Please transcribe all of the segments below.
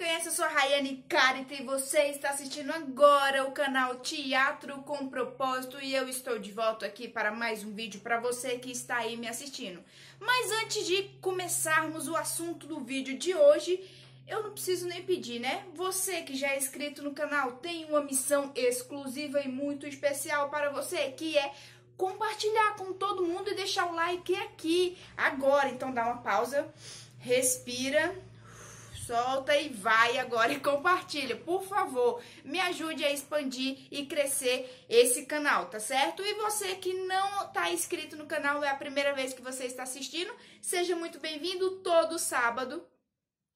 conhece, eu sou a Rayane Carita e você está assistindo agora o canal Teatro com Propósito e eu estou de volta aqui para mais um vídeo para você que está aí me assistindo. Mas antes de começarmos o assunto do vídeo de hoje, eu não preciso nem pedir, né? Você que já é inscrito no canal tem uma missão exclusiva e muito especial para você, que é compartilhar com todo mundo e deixar o like aqui agora. Então dá uma pausa, respira, solta e vai agora e compartilha. Por favor, me ajude a expandir e crescer esse canal, tá certo? E você que não tá inscrito no canal, é a primeira vez que você está assistindo, seja muito bem-vindo. Todo sábado,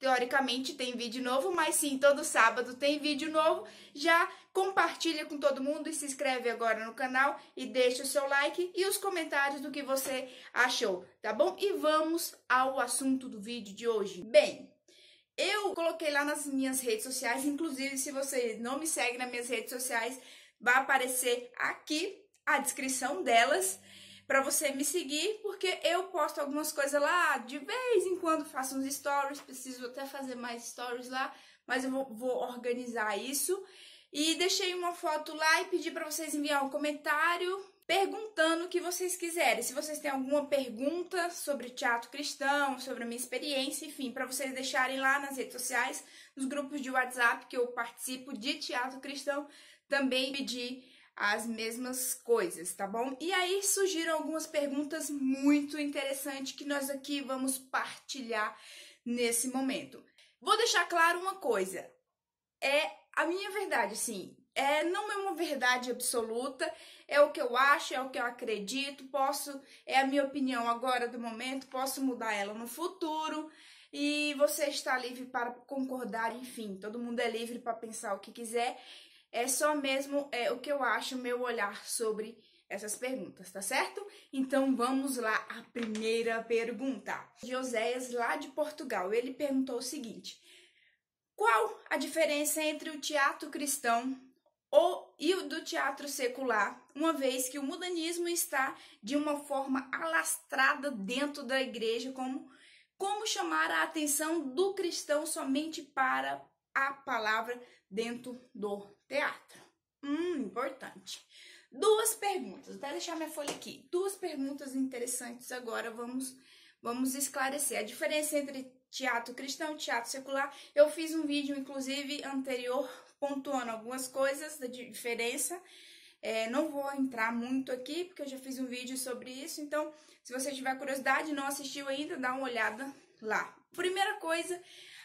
teoricamente, tem vídeo novo, mas sim, todo sábado tem vídeo novo. Já compartilha com todo mundo e se inscreve agora no canal e deixa o seu like e os comentários do que você achou, tá bom? E vamos ao assunto do vídeo de hoje. Bem, eu coloquei lá nas minhas redes sociais, inclusive se você não me segue nas minhas redes sociais, vai aparecer aqui a descrição delas para você me seguir, porque eu posto algumas coisas lá, de vez em quando faço uns stories, preciso até fazer mais stories lá, mas eu vou organizar isso. E deixei uma foto lá e pedi para vocês enviar um comentário perguntando o que vocês quiserem. Se vocês têm alguma pergunta sobre teatro cristão, sobre a minha experiência, enfim, para vocês deixarem lá nas redes sociais, nos grupos de WhatsApp que eu participo de teatro cristão, também pedi as mesmas coisas, tá bom? E aí surgiram algumas perguntas muito interessantes que nós aqui vamos partilhar nesse momento. Vou deixar claro uma coisa, é a minha verdade, assim, não é uma verdade absoluta, é o que eu acho, é o que eu acredito, é a minha opinião agora do momento, posso mudar ela no futuro e você está livre para concordar, enfim, todo mundo é livre para pensar o que quiser, é só mesmo o que eu acho, o meu olhar sobre essas perguntas, tá certo? Então vamos lá, a primeira pergunta. Joséias, lá de Portugal, ele perguntou o seguinte: qual a diferença entre o teatro cristão e o do teatro secular, uma vez que o mundanismo está de uma forma alastrada dentro da igreja, como chamar a atenção do cristão somente para a palavra dentro do teatro? Importante. Duas perguntas, até deixar minha folha aqui. Duas perguntas interessantes agora, vamos esclarecer. A diferença entre teatro cristão e teatro secular. Eu fiz um vídeo, inclusive, anterior, pontuando algumas coisas da diferença. Não vou entrar muito aqui, porque eu já fiz um vídeo sobre isso. Então, se você tiver curiosidade e não assistiu ainda, dá uma olhada lá. Primeira coisa,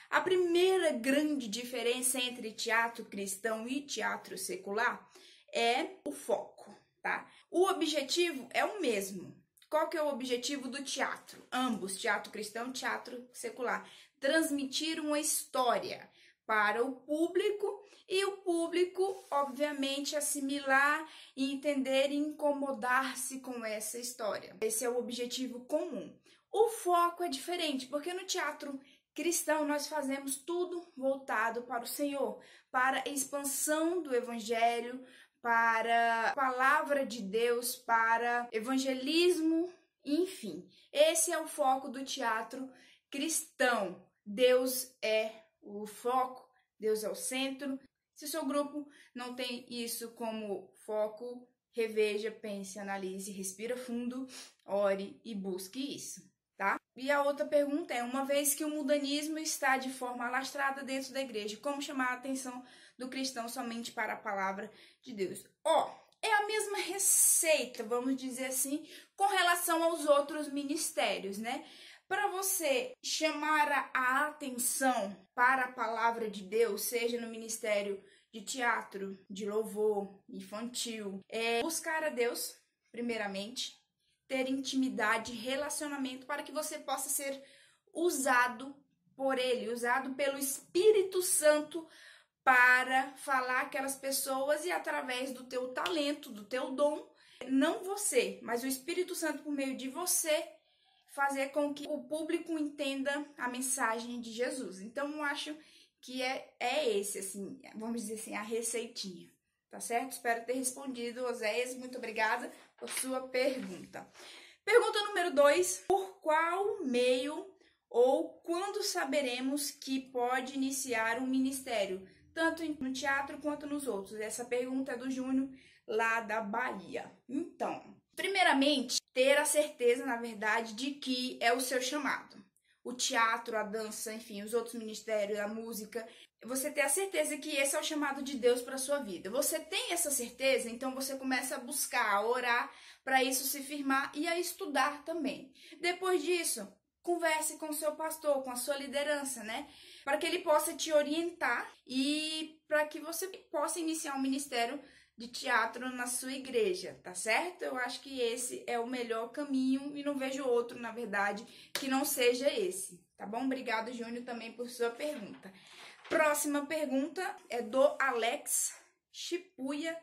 a primeira grande diferença entre teatro cristão e teatro secular é o foco, tá? O objetivo é o mesmo. Qual que é o objetivo do teatro? Ambos, teatro cristão e teatro secular. Transmitir uma história para o público e o público, obviamente, assimilar e entender e incomodar-se com essa história. Esse é o objetivo comum. O foco é diferente, porque no teatro cristão nós fazemos tudo voltado para o Senhor, para a expansão do evangelho, para a palavra de Deus, para evangelismo, enfim. Esse é o foco do teatro cristão. Deus é o foco, Deus é o centro. Se o seu grupo não tem isso como foco, reveja, pense, analise, respira fundo, ore e busque isso, tá? E a outra pergunta é, uma vez que o mundanismo está de forma alastrada dentro da igreja, como chamar a atenção do cristão somente para a palavra de Deus? É a mesma receita, vamos dizer assim, com relação aos outros ministérios, né? Para você chamar a atenção para a palavra de Deus, seja no ministério de teatro, de louvor, infantil, buscar a Deus, primeiramente, ter intimidade, relacionamento, para que você possa ser usado por Ele, usado pelo Espírito Santo para falar aquelas pessoas e através do teu talento, do teu dom, não você, mas o Espírito Santo por meio de você, fazer com que o público entenda a mensagem de Jesus. Então, eu acho que é esse, assim, vamos dizer assim, a receitinha, tá certo? Espero ter respondido, Oséias, muito obrigada por sua pergunta. Pergunta número 2, por qual meio Ou quando saberemos que pode iniciar um ministério, tanto no teatro quanto nos outros? Essa pergunta é do Júnior, lá da Bahia. Então, primeiramente, ter a certeza, na verdade, de que é o seu chamado. O teatro, a dança, enfim, os outros ministérios, a música, você ter a certeza que esse é o chamado de Deus para sua vida. Você tem essa certeza, então você começa a buscar, a orar para isso se firmar e a estudar também. Depois disso, converse com o seu pastor, com a sua liderança, né? Para que ele possa te orientar e para que você possa iniciar um ministério de teatro na sua igreja, tá certo? Eu acho que esse é o melhor caminho e não vejo outro, na verdade, que não seja esse, tá bom? Obrigado, Júnior, também por sua pergunta. Próxima pergunta é do Alex Chipuia,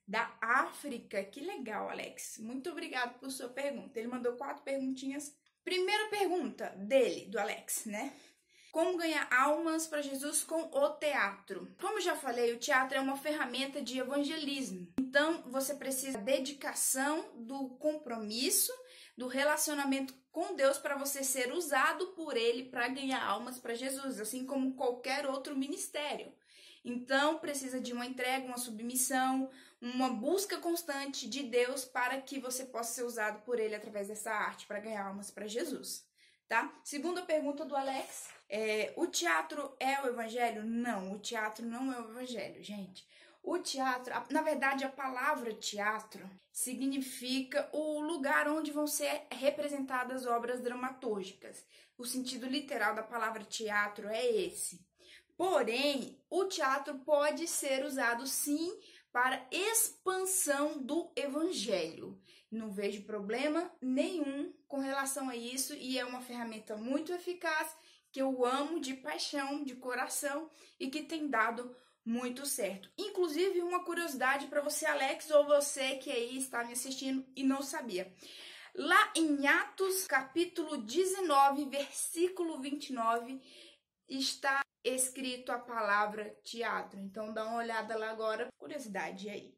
da África. Que legal, Alex. Muito obrigado por sua pergunta. Ele mandou 4 perguntinhas. Primeira pergunta dele, do Alex, né? Como ganhar almas para Jesus com o teatro? Como já falei, o teatro é uma ferramenta de evangelismo. Então, você precisa da dedicação, do compromisso, do relacionamento com Deus para você ser usado por Ele para ganhar almas para Jesus, assim como qualquer outro ministério. Então, precisa de uma entrega, uma submissão, uma busca constante de Deus para que você possa ser usado por Ele através dessa arte para ganhar almas para Jesus, tá? Segunda pergunta do Alex. O teatro é o evangelho? Não, o teatro não é o evangelho, gente. O teatro, na verdade, a palavra teatro significa o lugar onde vão ser representadas obras dramatúrgicas. O sentido literal da palavra teatro é esse. Porém, o teatro pode ser usado sim para expansão do evangelho. Não vejo problema nenhum com relação a isso e é uma ferramenta muito eficaz que eu amo de paixão, de coração e que tem dado muito certo. Inclusive, uma curiosidade para você, Alex, ou você que aí está me assistindo e não sabia. Lá em Atos, capítulo 19, versículo 29, está escrito a palavra teatro. Então, dá uma olhada lá agora, curiosidade aí.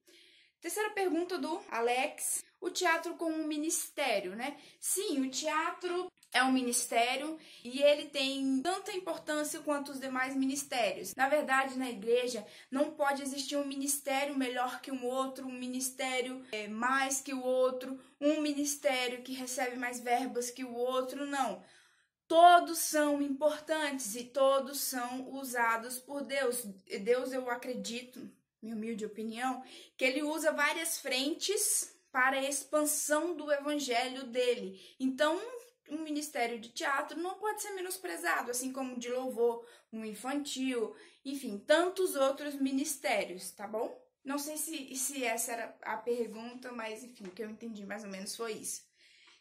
Terceira pergunta do Alex. O teatro como um ministério, né? Sim, o teatro é um ministério e ele tem tanta importância quanto os demais ministérios. Na verdade, na igreja não pode existir um ministério melhor que um outro, um ministério mais que o outro, um ministério que recebe mais verbas que o outro, não. Todos são importantes e todos são usados por Deus. Deus, eu acredito, minha humilde opinião, que ele usa várias frentes para a expansão do evangelho dele. Então, um ministério de teatro não pode ser menosprezado, assim como de louvor, um infantil, enfim, tantos outros ministérios, tá bom? Não sei se essa era a pergunta, mas enfim, o que eu entendi mais ou menos foi isso.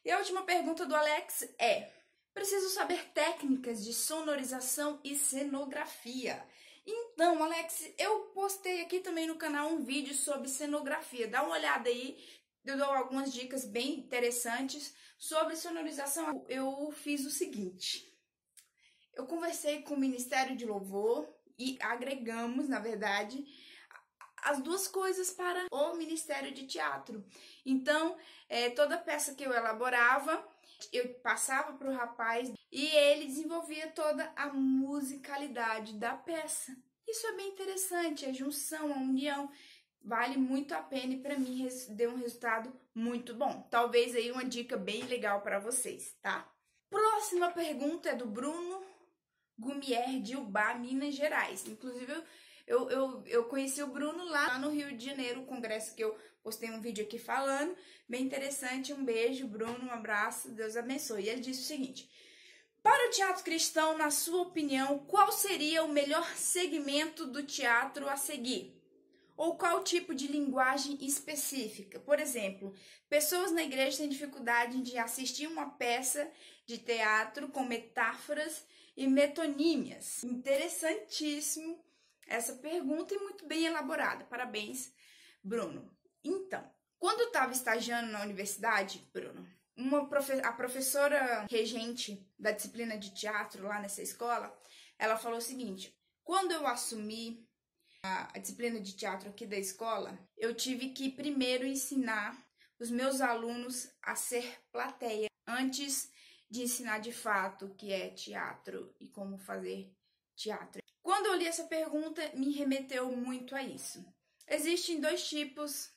E a última pergunta do Alex é: preciso saber técnicas de sonorização e cenografia. Então, Alex, eu postei aqui também no canal um vídeo sobre cenografia. Dá uma olhada aí, eu dou algumas dicas bem interessantes sobre sonorização. Eu fiz o seguinte: eu conversei com o Ministério de Louvor e agregamos, na verdade, as duas coisas para o Ministério de Teatro. Então, toda peça que eu elaborava, eu passava para o rapaz e ele desenvolvia toda a musicalidade da peça. Isso é bem interessante, a junção, a união, vale muito a pena e para mim deu um resultado muito bom. Talvez aí uma dica bem legal para vocês, tá? Próxima pergunta é do Bruno Gumier, de Ubá, Minas Gerais. Inclusive, eu conheci o Bruno lá no Rio de Janeiro, o congresso que eu postei um vídeo aqui falando. Bem interessante, um beijo, Bruno, um abraço, Deus abençoe. E ele disse o seguinte: para o teatro cristão, na sua opinião, qual seria o melhor segmento do teatro a seguir? Ou qual tipo de linguagem específica? Por exemplo, pessoas na igreja têm dificuldade de assistir uma peça de teatro com metáforas e metonímias. Interessantíssimo essa pergunta e muito bem elaborada. Parabéns, Bruno. Então, quando eu estava estagiando na universidade, Bruno, a professora regente da disciplina de teatro lá nessa escola, ela falou o seguinte: quando eu assumi a disciplina de teatro aqui da escola, eu tive que primeiro ensinar os meus alunos a ser plateia, antes de ensinar de fato o que é teatro e como fazer teatro? Quando eu li essa pergunta, me remeteu muito a isso. Existem dois tipos,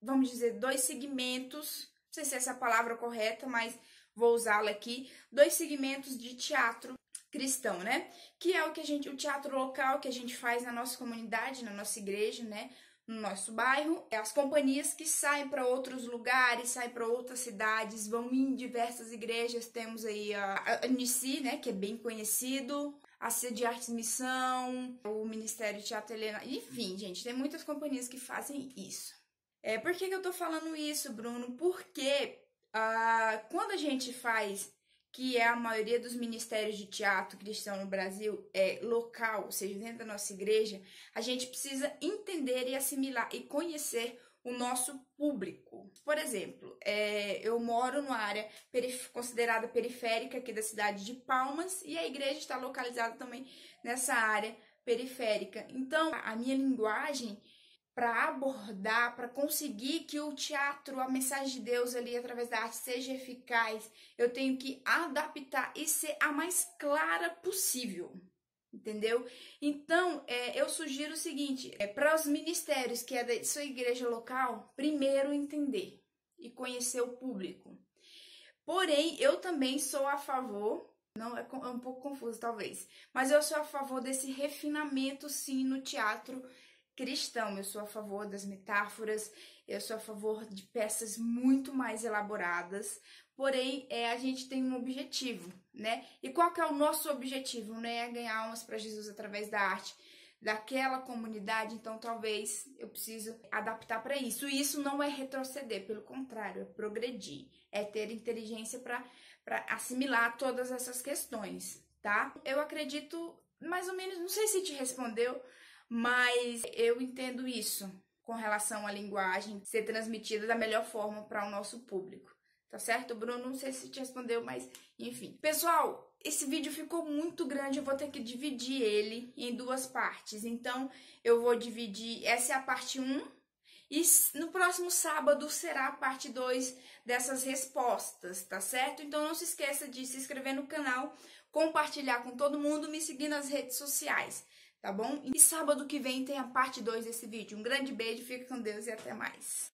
vamos dizer, dois segmentos, não sei se essa é a palavra correta, mas vou usá-la aqui, dois segmentos de teatro cristão, né? Que é o teatro local que a gente faz na nossa comunidade, na nossa igreja, né? No nosso bairro, as companhias que saem para outros lugares, saem para outras cidades, vão em diversas igrejas. Temos aí a Nici, né, que é bem conhecido, a Sede Artes Missão, o Ministério Teatro Helena, enfim, gente, tem muitas companhias que fazem isso. Por que eu tô falando isso, Bruno? Porque quando a gente faz, que é a maioria dos ministérios de teatro cristão no Brasil, é local, ou seja, dentro da nossa igreja, a gente precisa entender e assimilar e conhecer o nosso público. Por exemplo, eu moro numa área considerada periférica aqui da cidade de Palmas e a igreja está localizada também nessa área periférica. Então, a minha linguagem para abordar, para conseguir que o teatro, a mensagem de Deus ali através da arte seja eficaz, eu tenho que adaptar e ser a mais clara possível, entendeu? Então, eu sugiro o seguinte, para os ministérios que é da sua igreja local, primeiro entender e conhecer o público. Porém, eu também sou a favor, não é um pouco confuso talvez, mas eu sou a favor desse refinamento sim no teatro cristão. Eu sou a favor das metáforas, eu sou a favor de peças muito mais elaboradas, porém a gente tem um objetivo, né? E qual que é o nosso objetivo, né? É ganhar almas para Jesus através da arte daquela comunidade. Então talvez eu preciso adaptar para isso. E isso não é retroceder, pelo contrário, é progredir, é ter inteligência para assimilar todas essas questões, tá? Eu acredito, mais ou menos, não sei se te respondeu, mas eu entendo isso com relação à linguagem ser transmitida da melhor forma para o nosso público. Tá certo, Bruno? Não sei se te respondeu, mas enfim. Pessoal, esse vídeo ficou muito grande, eu vou ter que dividir ele em duas partes. Então, eu vou dividir, essa é a parte 1, e no próximo sábado será a parte 2 dessas respostas, tá certo? Então, não se esqueça de se inscrever no canal, compartilhar com todo mundo, me seguir nas redes sociais. Tá bom? E sábado que vem tem a parte 2 desse vídeo. Um grande beijo, fica com Deus e até mais.